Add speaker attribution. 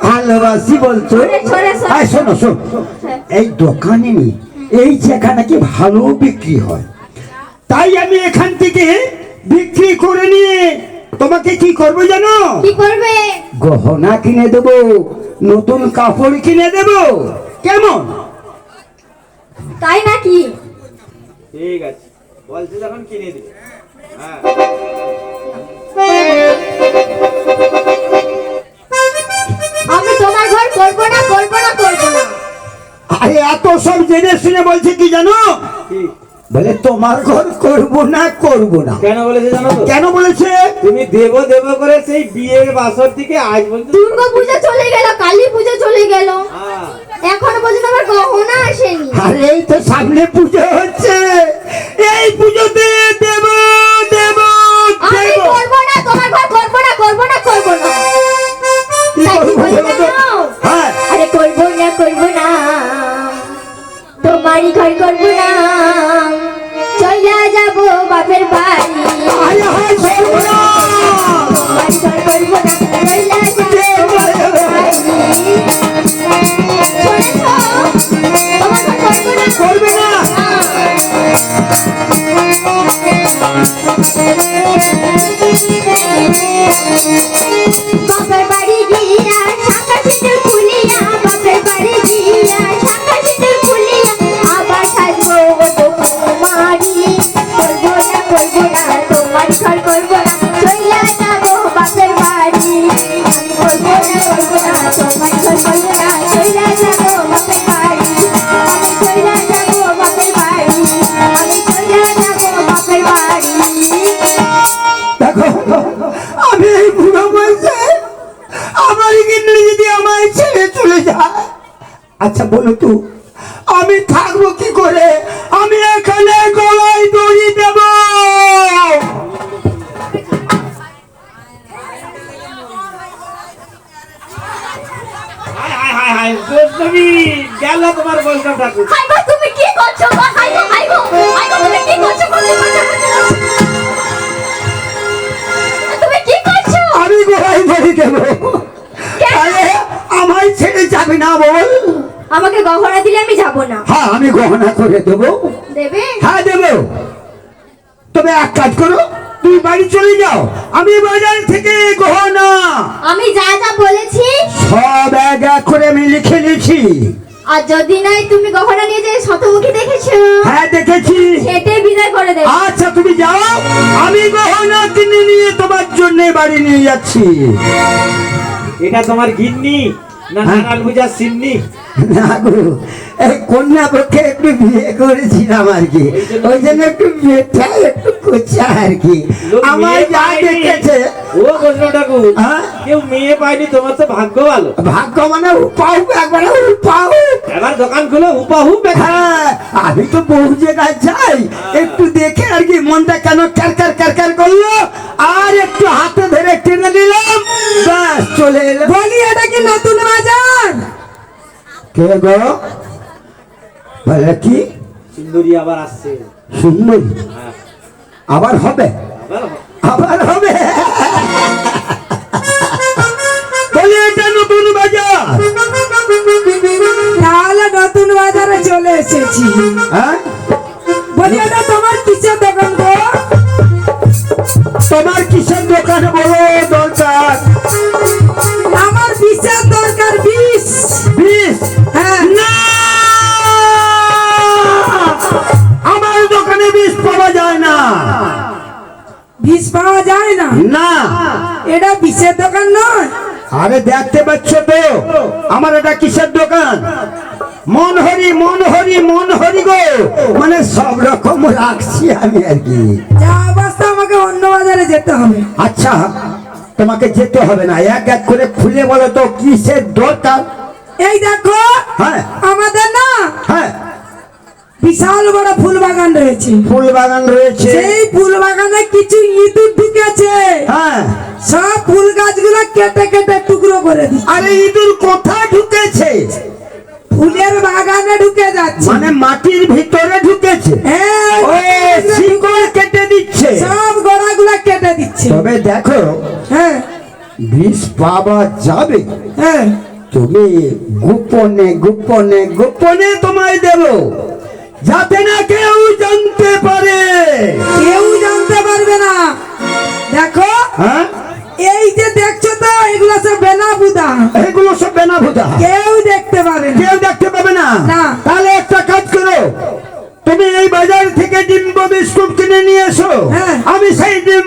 Speaker 1: ভালোবাসি বলছো? শোনো শোনো, এই দোকানে এই জায়গা নাকি ভালো বিক্রি হয়, তাই আমি এখান থেকে বিক্রি করে নিয়ে তোমাকে কি করবো জানো?
Speaker 2: কি করবে?
Speaker 1: গহনা কিনে দেবো, নতুন কাপড় কিনে দেবো, কেমন?
Speaker 2: তাই নাকি?
Speaker 3: ঠিক আছে, বলছি যখন কিনে দিবে।
Speaker 2: আমি তোমার ঘর করবো না, করবো না, করবো না।
Speaker 1: আরে এত সব জেনে শুনে বলছে কি জানো? বলে তোমার ঘর করবো না, করবো না।
Speaker 3: কেন বলেছে জানো তো?
Speaker 1: কেন বলেছে?
Speaker 3: তুমি দেব দেব করে সেই বিয়ের বাসর থেকে আজ পর্যন্ত,
Speaker 2: দুর্গা পূজা চলে গেল, কালী পূজা চলে গেল, এখনো পর্যন্ত আমার গহনা আসেনি।
Speaker 1: আরে এই তো সামনে পুজো হচ্ছে, এই পুজোতে দেব দেব।
Speaker 2: আমি করবো না, তোমার ঘর করবো না, করবো না, করবো না। আরে করবো না, করবো না, তোমারই ঘর করবো না, চলে যাবো বাপের বাড়ি। তোমারই ঘর করবো না, চলে যাবো বাপের বাড়ি। তোমার ঘর করবো না,
Speaker 1: করবে না।
Speaker 2: বাপের বাড়ি গিয়া শাখা সিঁদুর খুলিয়া, বাপের বাড়ি গিয়া শাখা সিঁদুর খুলিয়া, আবার সাজবো তোমারি। করবো না, করবো না, তোমার ঘর করবো না, চলে যাবো বাপের বাড়ি। আমি করবো না, করবো না, তোমার ঘর করবো না, চলে যাবো বাপের বাড়ি। আমি চলে যাবো বাপের বাড়ি, আমি চলে যাবো বাপের বাড়ি।
Speaker 1: দেখো, আমি এই বুড়ো বয়সে আমার কিন্তু যদি আমায় ছেড়ে চলে যায়, আচ্ছা বলো তো আমি থাকবো কি করে? আমি এখানে গলায় দড়ি দেব।
Speaker 3: গেল তোমার বৈষ্ণব ঠাকুর।
Speaker 2: হাইগো তুমি কি করছো গো? হাইগো হাইগো হাইগো তুমি কি করছো? তুমি কি করছো?
Speaker 1: আমি গলায় দড়ি দেব। আরে আমায় ছেড়ে যাবে না বল?
Speaker 2: আমাকে গহনা দিলে আমি যাব না।
Speaker 1: হ্যাঁ আমি গহনা করে দেবো।
Speaker 2: দেবে?
Speaker 1: হ্যাঁ দেবো। তবে এক কাজ করো, তুই বাড়ি চলে যাও, আমি বাজার থেকে গহনা
Speaker 2: আমি যা যা বলেছি
Speaker 1: সব এক এক করে আমি লিখে নিয়েছি।
Speaker 2: আর যদি নাই তুমি গহনা নিয়ে যে শতমুখী দেখেছো?
Speaker 1: হ্যাঁ দেখেছি।
Speaker 2: সেটে বিদায় করে দেব।
Speaker 1: আচ্ছা তুমি যাও, আমি গহনা কিনে নিয়ে তোমার জন্য বাড়ি নিয়ে যাচ্ছি।
Speaker 3: এটা তোমার গিন্নি না নানাল পূজার সিন্নি?
Speaker 1: না গো, এই কন্যা পক্ষে একটু বিয়ে করেছিলাম আর কি, ওই জন্য একটু বিয়েটা একটু কোচা আর কি। আমার যা দেখেছে
Speaker 3: ও বৈষ্ণব ঠাকুর,
Speaker 1: হ্যাঁ?
Speaker 3: কেউ মেয়ে পায়নি, তোমার তো ভাগ্য ভালো।
Speaker 1: ভাগ্য মানে উপাউ, একবারে উপাউ।
Speaker 3: এবার দোকান খুলে হুপাহু।
Speaker 1: হ্যাঁ আমি তো বহু জায়গায় যাই, একটু দেখে আর কি মনটা কেন ক্যারকার ক্যারকার করলো, আর একটু হাতে ধরে টেনে নিলাম, ব্যাস চলে এলো।
Speaker 4: বলি এটা কি নতুন বাজার?
Speaker 1: কে গো? বলে কি
Speaker 3: সুন্দরী আবার আসছে?
Speaker 1: সুন্দরী
Speaker 3: হ্যাঁ,
Speaker 1: আবার হবে?
Speaker 3: আবার হবে।
Speaker 1: আবার হবে? বলে এটা নতুন বাজার?
Speaker 4: তাহলে নতুন বাজারে চলে এসেছি।
Speaker 1: হ্যাঁ
Speaker 4: বলি এটা তোমার কিসের দোকান গো?
Speaker 1: তোমার কিসের দোকান বলো দরকার?
Speaker 4: আমার বিষের দরকার, বিষ।
Speaker 1: বিষ?
Speaker 4: হ্যাঁ।
Speaker 1: না, আমার দোকানে বিষ পাওয়া যায় না।
Speaker 4: বিষ পাওয়া যায় না?
Speaker 1: না।
Speaker 4: এটা বিষের দোকান নয়।
Speaker 1: আরে দেখতে পাচ্ছ তো আমার এটা কিসের দোকান? মন হরি মন হরি মন হরি গো, মানে সব রকম রাখছি আমি আর কি।
Speaker 4: যা অবস্থা আমাকে অন্য বাজারে যেতে হবে।
Speaker 1: আচ্ছা তোমাকে যেতে হবে না, এক এক করে খুলে বলো তো কিসের দরকার?
Speaker 4: এই দেখো,
Speaker 1: হ্যাঁ
Speaker 4: আমাদের না
Speaker 1: হ্যাঁ
Speaker 4: বিশাল বড় ফুল বাগান রয়েছে।
Speaker 1: ফুল বাগান রয়েছে।
Speaker 4: সেই ফুল বাগানে কিছু ইঁদুর ঢুকেছে,
Speaker 1: হ্যাঁ,
Speaker 4: সব ফুল গাছগুলো কেটে কেটে টুকরো করে দিচ্ছে।
Speaker 1: আরে ইঁদুর কোথায় ঢুকেছে?
Speaker 4: ফুলের বাগানে ঢুকে যাচ্ছে,
Speaker 1: মানে মাটির ভিতরে ঢুকেছে।
Speaker 4: হ্যাঁ,
Speaker 1: ও শিকড় কেটে দিচ্ছে।
Speaker 4: সব গোড়াগুলো কেটে দিচ্ছে।
Speaker 1: তবে দেখো,
Speaker 4: হ্যাঁ
Speaker 1: বিষ পাওয়া যাবে,
Speaker 4: হ্যাঁ,
Speaker 1: তুমি গোপনে গোপনে গোপনে তোমায় দেব, যাতে না কেউ জানতে পারে।
Speaker 4: কেউ জানতে পারবে না। দেখো,
Speaker 1: হ্যাঁ,
Speaker 4: এই যে দেখছো তো, এগুলো সব বেনা বুদা,
Speaker 1: এগুলো সব বেনা ভুদা,
Speaker 4: কেউ দেখতে পাবে না।
Speaker 1: কেউ দেখতে পাবে না।
Speaker 4: না।
Speaker 1: তাহলে একটা কাজ করো, তুমি এই বাজার থেকে ডিম্ব বিস্কুট কিনে নিয়ে এসো,
Speaker 4: হ্যাঁ।
Speaker 1: আমি সেই ডিম্ব